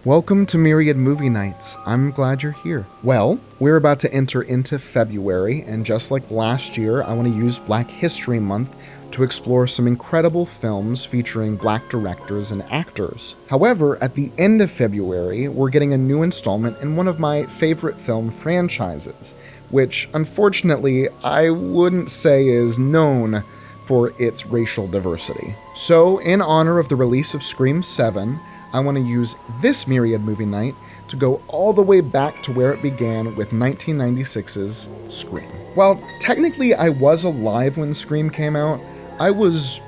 Welcome to Myriad Movie Nights. I'm glad you're here. Well, we're about to enter into February, and just like last year, I want to use Black History Month to explore some incredible films featuring Black directors and actors. However, at the end of February, we're getting a new installment in one of my favorite film franchises, which unfortunately I wouldn't say is known for its racial diversity. So, in honor of the release of Scream 7, I want to use this Myriad movie night to go all the way back to where it began with 1996's Scream. While technically I was alive when Scream came out, I was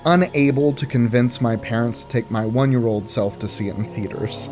unable to convince my parents to take my 1-year-old self to see it in theaters.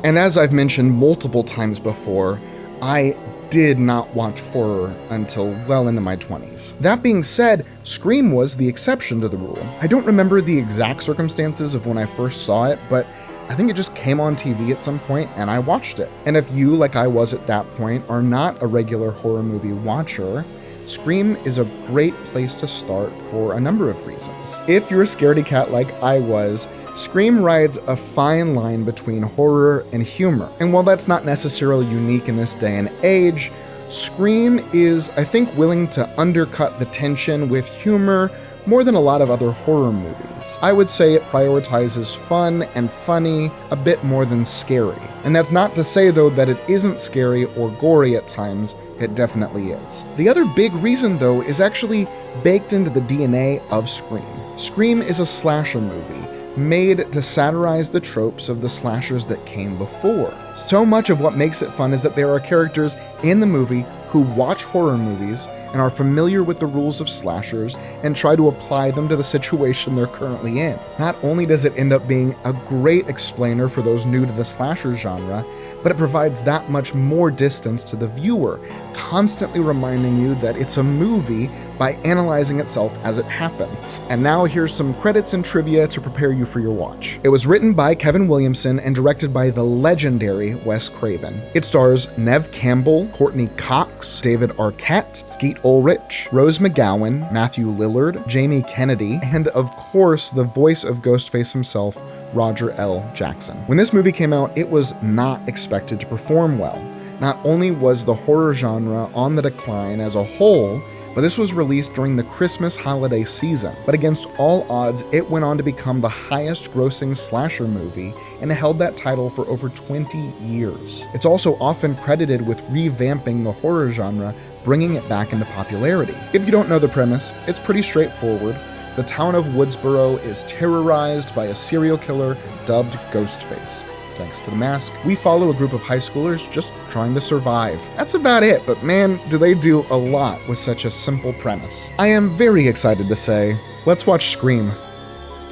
And as I've mentioned multiple times before, I did not watch horror until well into my 20s. That being said, Scream was the exception to the rule. I don't remember the exact circumstances of when I first saw it, but I think it just came on TV at some point and I watched it. And if you, like I was at that point, are not a regular horror movie watcher, Scream is a great place to start for a number of reasons. If you're a scaredy cat like I was, Scream rides a fine line between horror and humor. And while that's not necessarily unique in this day and age, Scream is, I think, willing to undercut the tension with humor more than a lot of other horror movies. I would say it prioritizes fun and funny a bit more than scary. And that's not to say, though, that it isn't scary or gory at times. It definitely is. The other big reason, though, is actually baked into the DNA of Scream. Scream is a slasher movie, made to satirize the tropes of the slashers that came before. So much of what makes it fun is that there are characters in the movie who watch horror movies and are familiar with the rules of slashers and try to apply them to the situation they're currently in. Not only does it end up being a great explainer for those new to the slasher genre, but it provides that much more distance to the viewer, constantly reminding you that it's a movie by analyzing itself as it happens. And now here's some credits and trivia to prepare you for your watch. It was written by Kevin Williamson and directed by the legendary Wes Craven. It stars Neve Campbell, Courtney Cox, David Arquette, Skeet Ulrich, Rose McGowan, Matthew Lillard, Jamie Kennedy, and of course the voice of Ghostface himself, Roger L. Jackson. When this movie came out, it was not expected to perform well. Not only was the horror genre on the decline as a whole, but this was released during the Christmas holiday season. But against all odds, it went on to become the highest grossing slasher movie and held that title for over 20 years. It's also often credited with revamping the horror genre, bringing it back into popularity. If you don't know the premise, it's pretty straightforward. The town of Woodsboro is terrorized by a serial killer dubbed Ghostface. Thanks to the mask, we follow a group of high schoolers just trying to survive. That's about it, but man, do they do a lot with such a simple premise. I am very excited to say, let's watch Scream.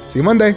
See you Monday.